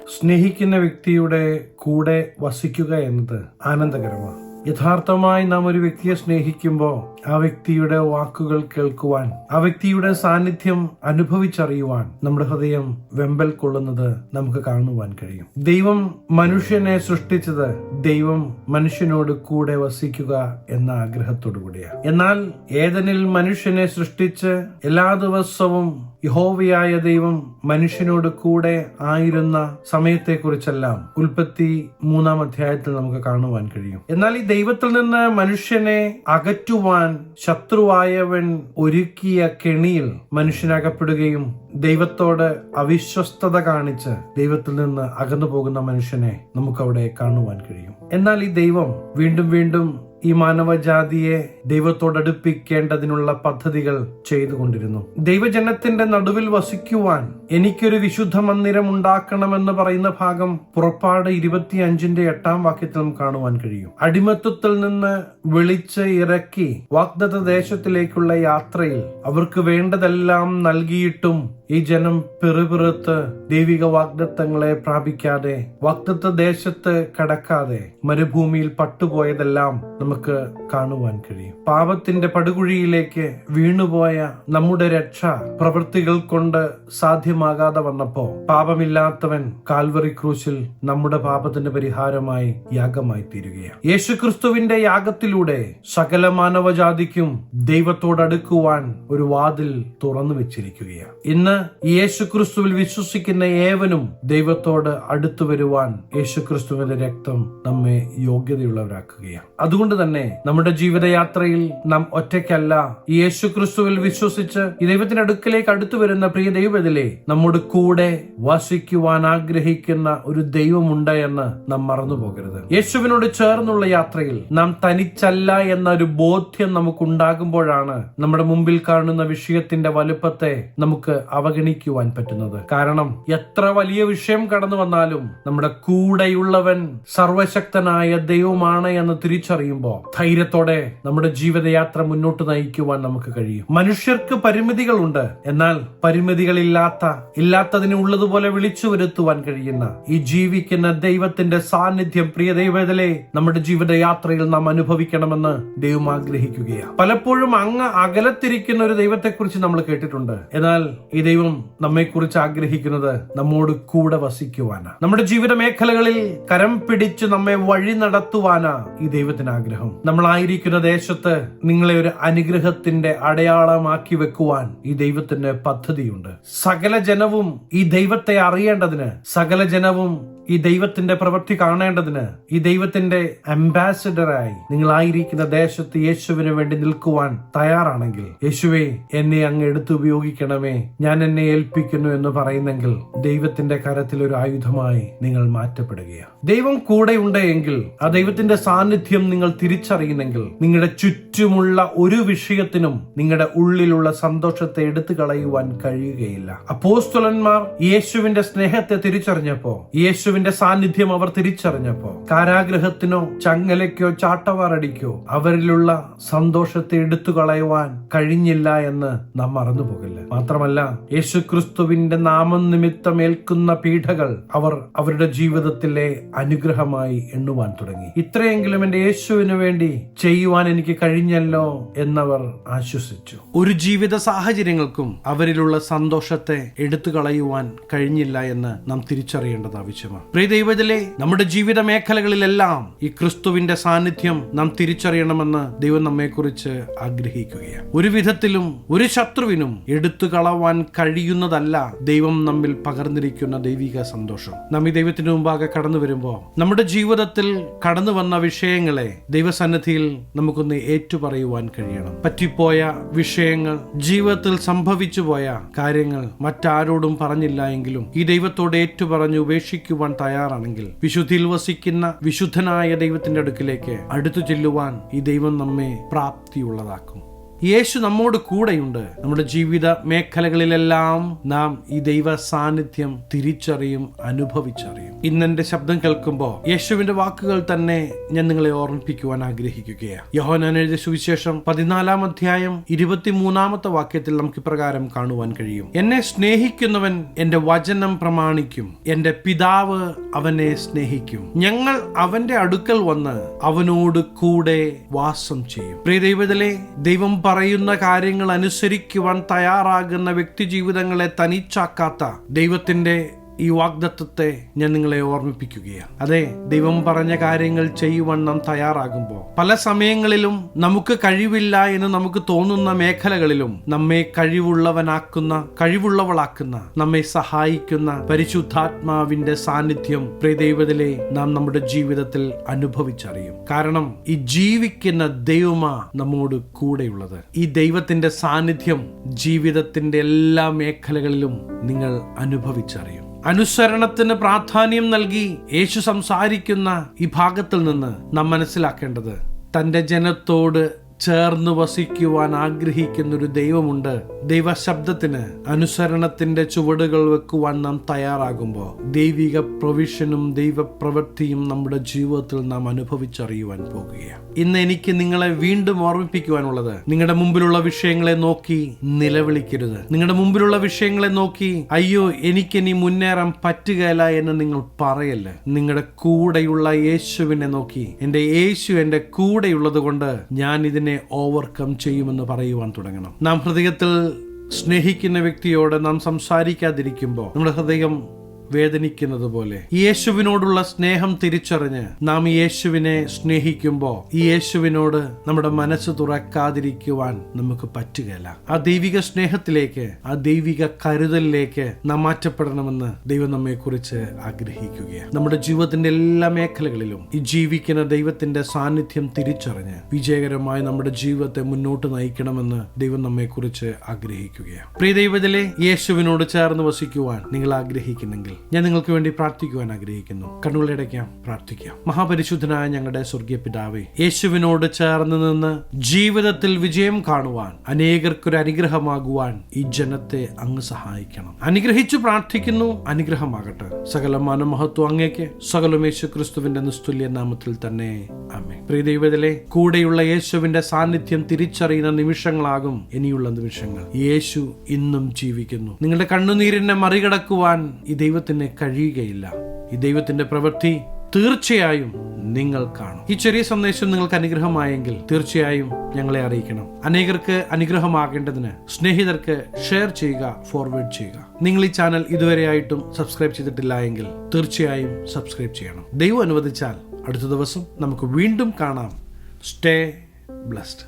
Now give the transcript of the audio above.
സ്നേഹിക്കുന്ന വ്യക്തിയുടെ കൂടെ വസിക്കുക എന്നത് ആനന്ദകരമാണ്. യഥാർത്ഥമായി നാം ഒരു വ്യക്തിയെ സ്നേഹിക്കുമ്പോൾ ആ വ്യക്തിയുടെ വാക്കുകൾ കേൾക്കുവാൻ, ആ വ്യക്തിയുടെ സാന്നിധ്യം അനുഭവിച്ചറിയുവാൻ നമ്മുടെ ഹൃദയം വെമ്പൽ കൊള്ളുന്നത് നമുക്ക് കാണുവാൻ കഴിയും. ദൈവം മനുഷ്യനെ സൃഷ്ടിച്ചത് ദൈവം മനുഷ്യനോട് കൂടെ വസിക്കുക എന്ന ആഗ്രഹത്തോടു കൂടിയാണ്. എന്നാൽ ഏദനിൽ മനുഷ്യനെ സൃഷ്ടിച്ച് എല്ലാ ദിവസവും യഹോവയായ ദൈവം മനുഷ്യനോട് കൂടെ ആയിരുന്ന സമയത്തെക്കുറിച്ചെല്ലാം ഉൽപ്പത്തി 3-ാം അധ്യായത്തിൽ നമുക്ക് കാണുവാൻ കഴിയും. എന്നാൽ ഈ ദൈവത്തിൽ നിന്ന് മനുഷ്യനെ അകറ്റുവാൻ ശത്രുവായവൻ ഒരുക്കിയ കെണിയിൽ മനുഷ്യനകപ്പെടുകയും ദൈവത്തോട് അവിശ്വസ്തത കാണിച്ച് ദൈവത്തിൽ നിന്ന് അകന്നു പോകുന്ന മനുഷ്യനെ നമുക്കവിടെ കാണുവാൻ കഴിയും. എന്നാൽ ഈ ദൈവം വീണ്ടും വീണ്ടും ഈ മാനവജാതിയെ ദൈവത്തോടടുപ്പിക്കേണ്ടതിനുള്ള പദ്ധതികൾ ചെയ്തുകൊണ്ടിരുന്നു. ദൈവജനത്തിന്റെ നടുവിൽ വസിക്കുവാൻ എനിക്കൊരു വിശുദ്ധ മന്ദിരം ഉണ്ടാക്കണമെന്ന് പറയുന്ന ഭാഗം പുറപ്പാട് 25-ന്റെ 8-ാം വാക്യത്തിൽ നമുക്ക് കാണുവാൻ കഴിയും. അടിമത്വത്തിൽ നിന്ന് വിളിച്ച് ഇറക്കി വാഗ്ദത്ത ദേശത്തിലേക്കുള്ള യാത്രയിൽ അവർക്ക് വേണ്ടതെല്ലാം നൽകിയിട്ടും ഈ ജനം പിറുപിറുത്ത് ദൈവിക വാഗ്ദത്തങ്ങളെ പ്രാപിക്കാതെ, വാഗ്ദത്ത ദേശത്ത് കടക്കാതെ മരുഭൂമിയിൽ പട്ടുപോയതെല്ലാം നമുക്ക് കാണുവാൻ കഴിയും. പാപത്തിന്റെ പടുകുഴിയിലേക്ക് വീണുപോയ നമ്മുടെ രക്ഷ പ്രവൃത്തികൾ കൊണ്ട് സാധ്യമാകാതെ വന്നപ്പോ പാപമില്ലാത്തവൻ കാൽവറി ക്രൂശിൽ നമ്മുടെ പാപത്തിന്റെ പരിഹാരമായി യാഗമായി തീരുകയാണ്. യേശുക്രിസ്തുവിന്റെ യാഗത്തിലൂടെ സകല മാനവജാതിക്കും ദൈവത്തോടടുക്കുവാൻ ഒരു വാതിൽ തുറന്നു വെച്ചിരിക്കുകയാണ്. ഇന്ന് യേശുക്രിസ്തുവിൽ വിശ്വസിക്കുന്ന ഏവനും ദൈവത്തോട് അടുത്തു വരുവാൻ യേശുക്രിസ്തുവിന്റെ രക്തം നമ്മെ യോഗ്യതയുള്ളവരാക്കുകയാണ്. അതുകൊണ്ട് തന്നെ നമ്മുടെ ജീവിതയാത്രയിൽ നാം ഒറ്റയ്ക്കല്ല. യേശുക്രിസ്തുവിൽ വിശ്വസിച്ച് ഈ ദൈവത്തിന്റെ അടുക്കലേക്ക് അടുത്തു വരുന്ന പ്രിയ ദൈവത്തിലെ നമ്മുടെ കൂടെ വസിക്കുവാൻ ആഗ്രഹിക്കുന്ന ഒരു ദൈവമുണ്ട് എന്ന് നാം മറന്നു പോകരുത്. യേശുവിനോട് ചേർന്നുള്ള യാത്രയിൽ നാം തനിച്ചല്ല എന്ന ഒരു ബോധ്യം നമുക്കുണ്ടാകുമ്പോഴാണ് നമ്മുടെ മുമ്പിൽ കാണുന്ന വിഷയത്തിന്റെ വലുപ്പത്തെ നമുക്ക് അവഗണിക്കുവാൻ പറ്റുന്നത്. കാരണം എത്ര വലിയ വിഷയം കടന്നു വന്നാലും നമ്മുടെ കൂടെയുള്ളവൻ സർവശക്തനായ ദൈവമാണ് എന്ന് തിരിച്ചറിയുമ്പോൾ ധൈര്യത്തോടെ നമ്മുടെ ജീവിതയാത്ര മുന്നോട്ട് നയിക്കുവാൻ നമുക്ക് കഴിയും. മനുഷ്യർക്ക് പരിമിതികളുണ്ട്. എന്നാൽ ഇല്ലാത്തതിനെ ഉള്ളതുപോലെ വിളിച്ചു വരുത്തുവാൻ കഴിയുന്ന ഈ ജീവിക്കുന്ന ദൈവത്തിന്റെ സാന്നിധ്യം പ്രിയ ദൈവത്തിലെ നമ്മുടെ ജീവിതയാത്രയിൽ നാം അനുഭവിക്കണമെന്ന് ദൈവം ആഗ്രഹിക്കുകയാണ്. പലപ്പോഴും അങ്ങ് അകലത്തിരിക്കുന്ന ഒരു ദൈവത്തെക്കുറിച്ച് നമ്മൾ കേട്ടിട്ടുണ്ട്. എന്നാൽ ഈ ദൈവം നമ്മെക്കുറിച്ച് ആഗ്രഹിക്കുന്നത് നമ്മോട് കൂടെ വസിക്കുവാനാ. നമ്മുടെ ജീവിത മേഖലകളിൽ കരം പിടിച്ച് നമ്മെ വഴി നടത്തുവാനാ ഈ ദൈവത്തിന് ആഗ്രഹം. നമ്മളായിരിക്കുന്ന ദേശത്ത് നിങ്ങളെ ഒരു അനുഗ്രഹത്തിന്റെ അടയാളമാക്കി വെക്കുവാൻ ഈ ദൈവത്തിന്റെ പദ്ധതിയുണ്ട്. സകല ജനവും ഈ ദൈവത്തെ അറിയേണ്ടതിന്, സകല ജനവും ഈ ദൈവത്തിന്റെ പ്രവൃത്തി കാണേണ്ടതിന്, ഈ ദൈവത്തിന്റെ അംബാസിഡറായി നിങ്ങളായിരിക്കുന്ന ദേശത്ത് യേശുവിന് വേണ്ടി നിൽക്കുവാൻ തയ്യാറാണെങ്കിൽ, യേശുവേ എന്നെ അങ്ങ് എടുത്ത് ഉപയോഗിക്കണമേ, ഞാൻ എന്നെ ഏൽപ്പിക്കുന്നു എന്ന് പറയുന്നെങ്കിൽ ദൈവത്തിന്റെ കരത്തിൽ ഒരു ആയുധമായി നിങ്ങൾ മാറ്റപ്പെടുകയാണ്. ദൈവം കൂടെ ഉണ്ടെങ്കിൽ, ആ ദൈവത്തിന്റെ സാന്നിധ്യം നിങ്ങൾ തിരിച്ചറിയുന്നെങ്കിൽ, നിങ്ങളുടെ ചുറ്റുമുള്ള ഒരു വിഷയത്തിനും നിങ്ങളുടെ ഉള്ളിലുള്ള സന്തോഷത്തെ എടുത്തു കളയുവാൻ കഴിയുകയില്ല. അപ്പോസ്തലന്മാർ യേശുവിന്റെ സ്നേഹത്തെ തിരിച്ചറിഞ്ഞപ്പോ, യേശുവിന്റെ സാന്നിധ്യം അവർ തിരിച്ചറിഞ്ഞപ്പോ, കാരാഗ്രഹത്തിനോ ചങ്ങലയ്ക്കോ ചാട്ടവാറടിക്കോ അവരിലുള്ള സന്തോഷത്തെ എടുത്തു കളയുവാൻ കഴിഞ്ഞില്ല എന്ന് നാം മറന്നുപോകില്ല. മാത്രമല്ല, യേശുക്രിസ്തുവിന്റെ നാമം നിമിത്തം ഏൽക്കുന്ന പീഡകൾ അവർ അവരുടെ ജീവിതത്തിലെ അനുഗ്രഹമായി എണ്ണുവാൻ തുടങ്ങി. ഇത്രയെങ്കിലും എന്റെ യേശുവിന് വേണ്ടി ചെയ്യുവാൻ എനിക്ക് കഴിഞ്ഞല്ലോ എന്നവർ ആശ്വസിച്ചു. ഒരു ജീവിത സാഹചര്യങ്ങൾക്കും അവരിലുള്ള സന്തോഷത്തെ എടുത്തു കളയുവാൻ കഴിഞ്ഞില്ല എന്ന് നാം തിരിച്ചറിയേണ്ടത് ആവശ്യമാണ്. പ്രിയ ദൈവത്തിലെ നമ്മുടെ ജീവിത മേഖലകളിലെല്ലാം ഈ ക്രിസ്തുവിന്റെ സാന്നിധ്യം നാം തിരിച്ചറിയണമെന്ന് ദൈവം നമ്മെക്കുറിച്ച് ആഗ്രഹിക്കുകയാണ്. ഒരു വിധത്തിലും ഒരു ശത്രുവിനും എടുത്തു കളവാൻ കഴിയുന്നതല്ല ദൈവം നമ്മിൽ പകർന്നിരിക്കുന്ന ദൈവിക സന്തോഷം. നാം ഈ ദൈവത്തിന് മുമ്പാകെ കടന്നു വരുമ്പോൾ നമ്മുടെ ജീവിതത്തിൽ കടന്നു വന്ന വിഷയങ്ങളെ ദൈവസന്നിധിയിൽ നമുക്കൊന്ന് ഏറ്റുപറയുവാൻ കഴിയണം. പറ്റിപ്പോയ വിഷയങ്ങൾ, ജീവിതത്തിൽ സംഭവിച്ചു പോയ കാര്യങ്ങൾ മറ്റാരോടും പറഞ്ഞില്ല എങ്കിലും ഈ ദൈവത്തോട് ഏറ്റുപറഞ്ഞ് ഉപേക്ഷിക്കുവാൻ തയ്യാറാണെങ്കിൽ, വിശുദ്ധിയിൽ വസിക്കുന്ന വിശുദ്ധനായ ദൈവത്തിന്റെ അടുക്കിലേക്ക് അടുത്തു ചെല്ലുവാൻ ഈ ദൈവം നമ്മെ പ്രാപ്തിയുള്ളതാക്കും. യേശു നമ്മോട് കൂടെയുണ്ട്. നമ്മുടെ ജീവിത മേഖലകളിലെല്ലാം നാം ഈ ദൈവ സാന്നിധ്യം തിരിച്ചറിയും, അനുഭവിച്ചറിയും. ഇന്നെന്റെ ശബ്ദം കേൾക്കുമ്പോൾ യേശുവിന്റെ വാക്കുകൾ തന്നെ ഞാൻ നിങ്ങളെ ഓർമ്മിപ്പിക്കുവാൻ ആഗ്രഹിക്കുകയാണ്. യോഹന്നാൻ എഴുതിയ സുവിശേഷം 14 അധ്യായം 23 വാക്യത്തിൽ നമുക്ക് ഇപ്രകാരം കാണുവാൻ കഴിയും: എന്നെ സ്നേഹിക്കുന്നവൻ എന്റെ വചനം പ്രമാണിക്കും, എന്റെ പിതാവ് അവനെ സ്നേഹിക്കും, ഞങ്ങൾ അവന്റെ അടുക്കൽ വന്ന് അവനോട് കൂടെ വാസം ചെയ്യും. പ്രിയ ദൈവത്തിലെ, ദൈവം പറയുന്ന കാര്യങ്ങൾ അനുസരിക്കുവാൻ തയ്യാറാകുന്ന വ്യക്തി ജീവിതങ്ങളെ തനിച്ചാക്കാത്ത ദൈവത്തിന്റെ ഈ വാഗ്ദത്തത്തെ ഞാൻ നിങ്ങളെ ഓർമ്മിപ്പിക്കുകയാണ്. അതെ, ദൈവം പറഞ്ഞ കാര്യങ്ങൾ ചെയ്യുവാൻ നാം തയ്യാറാകുമ്പോൾ പല സമയങ്ങളിലും കഴിവില്ല എന്ന് നമുക്ക് തോന്നുന്ന മേഖലകളിലും നമ്മെ കഴിവുള്ളവളാക്കുന്ന നമ്മെ സഹായിക്കുന്ന പരിശുദ്ധാത്മാവിന്റെ സാന്നിധ്യം പ്രിയ ദൈവത്തിലെ നാം നമ്മുടെ ജീവിതത്തിൽ അനുഭവിച്ചറിയും. കാരണം ഈ ജീവിക്കുന്ന ദൈവമാ നമ്മോട് കൂടെയുള്ളത്. ഈ ദൈവത്തിന്റെ സാന്നിധ്യം ജീവിതത്തിന്റെ എല്ലാ മേഖലകളിലും നിങ്ങൾ അനുഭവിച്ചറിയും. അനുസരണത്തിന് പ്രാധാന്യം നൽകി യേശു സംസാരിക്കുന്ന ഈ ഭാഗത്തിൽ നിന്ന് നാം മനസ്സിലാക്കേണ്ടത്, തന്റെ ജനത്തോട് ചേർന്ന് വസിക്കുവാൻ ആഗ്രഹിക്കുന്ന ഒരു ദൈവമുണ്ട്. ദൈവശബ്ദത്തിന് അനുസരണത്തിന്റെ ചുവടുകൾ വെക്കുവാൻ നാം തയ്യാറാകുമ്പോൾ ദൈവിക പ്രൊവിഷനും ദൈവപ്രവൃത്തിയും നമ്മുടെ ജീവിതത്തിൽ നാം അനുഭവിച്ചറിയുവാൻ പോകുകയാണ്. ഇന്ന് എനിക്ക് നിങ്ങളെ വീണ്ടും ഓർമ്മിപ്പിക്കുവാനുള്ളത്, നിങ്ങളുടെ മുമ്പിലുള്ള വിഷയങ്ങളെ നോക്കി നിലവിളിക്കരുത്. നിങ്ങളുടെ മുമ്പിലുള്ള വിഷയങ്ങളെ നോക്കി അയ്യോ എനിക്കിനി മുന്നേറാൻ പറ്റുകയില്ല എന്ന് നിങ്ങൾ പറയല്ല. നിങ്ങളുടെ കൂടെയുള്ള യേശുവിനെ നോക്കി, എന്റെ യേശു എന്റെ കൂടെയുള്ളത് കൊണ്ട് ഞാൻ ഇതിനെ ഓവർകം ചെയ്യുമെന്ന് പറയുവാൻ തുടങ്ങണം. നാം ഹൃദയത്തിൽ സ്നേഹിക്കുന്ന വ്യക്തിയോട് നാം സംസാരിക്കാതിരിക്കുമ്പോൾ നമ്മുടെ ഹൃദയം വേദനിക്കുന്നത് പോലെ യേശുവിനോടുള്ള സ്നേഹം തിരിച്ചറിഞ്ഞ് നാം യേശുവിനെ സ്നേഹിക്കുമ്പോൾ ഈ യേശുവിനോട് നമ്മുടെ മനസ്സ് തുറക്കാതിരിക്കുവാൻ നമുക്ക് പറ്റുകയില്ല. ആ ദൈവിക സ്നേഹത്തിലേക്ക്, ആ ദൈവിക കരുതലിലേക്ക് നാം മാറ്റപ്പെടണമെന്ന് ദൈവം നമ്മെ കുറിച്ച് ആഗ്രഹിക്കുകയാണ്. നമ്മുടെ ജീവിതത്തിന്റെ എല്ലാ മേഖലകളിലും ഈ ജീവിക്കുന്ന ദൈവത്തിന്റെ സാന്നിധ്യം തിരിച്ചറിഞ്ഞ് വിജയകരമായി നമ്മുടെ ജീവിതത്തെ മുന്നോട്ട് നയിക്കണമെന്ന് ദൈവം നമ്മെ കുറിച്ച് ആഗ്രഹിക്കുകയാണ്. പ്രിയ ദൈവത്തിലെ, യേശുവിനോട് ചേർന്ന് വസിക്കുവാൻ നിങ്ങൾ ആഗ്രഹിക്കുന്നെങ്കിൽ ഞാൻ നിങ്ങൾക്ക് വേണ്ടി പ്രാർത്ഥിക്കുവാൻ ആഗ്രഹിക്കുന്നു. കണ്ണുകളടയ്ക്കാം, പ്രാർത്ഥിക്കാം. മഹാപരിശുദ്ധനായ ഞങ്ങളുടെ സ്വർഗീയ പിതാവേ, യേശുവിനോട് ചേർന്ന് നിന്ന് ജീവിതത്തിൽ വിജയം കാണുവാൻ, അനേകർക്കൊരു അനുഗ്രഹമാകുവാൻ ഈ ജനത്തെ അങ്ങ് സഹായിക്കണം. അനുഗ്രഹിച്ചു പ്രാർത്ഥിക്കുന്നു, അനുഗ്രഹമാകട്ടെ. സകല മാനമഹത്വം അങ്ങേക്ക്, സകലം യേശു ക്രിസ്തുവിന്റെ നിസ്തുല്യ നാമത്തിൽ തന്നെ, ആമേൻ. പ്രിയ ദൈവത്തിലെ, കൂടെയുള്ള യേശുവിന്റെ സാന്നിധ്യം തിരിച്ചറിയുന്ന നിമിഷങ്ങളാകും ഇനിയുള്ള നിമിഷങ്ങൾ. യേശു ഇന്നും ജീവിക്കുന്നു. നിങ്ങളുടെ കണ്ണുനീരിനെ മറികടക്കുവാൻ ഈ ദൈവത്തിന് കഴിയുകയില്ല. ഈ ദൈവത്തിന്റെ പ്രവൃത്തി തീർച്ചയായും നിങ്ങൾ കാണും. ഈ ചെറിയ സന്ദേശം നിങ്ങൾക്ക് അനുഗ്രഹമായെങ്കിൽ തീർച്ചയായും ഞങ്ങളെ അറിയിക്കണം. അനേകർക്ക് അനുഗ്രഹമാകേണ്ടതിന് സ്നേഹിതർക്ക് ഷെയർ ചെയ്യുക, ഫോർവേഡ് ചെയ്യുക. നിങ്ങൾ ഈ ചാനൽ ഇതുവരെയായിട്ടും സബ്സ്ക്രൈബ് ചെയ്തിട്ടില്ല എങ്കിൽ തീർച്ചയായും സബ്സ്ക്രൈബ് ചെയ്യണം. ദൈവം അനുവദിച്ചാൽ അടുത്ത ദിവസം നമുക്ക് വീണ്ടും കാണാം. Stay blessed.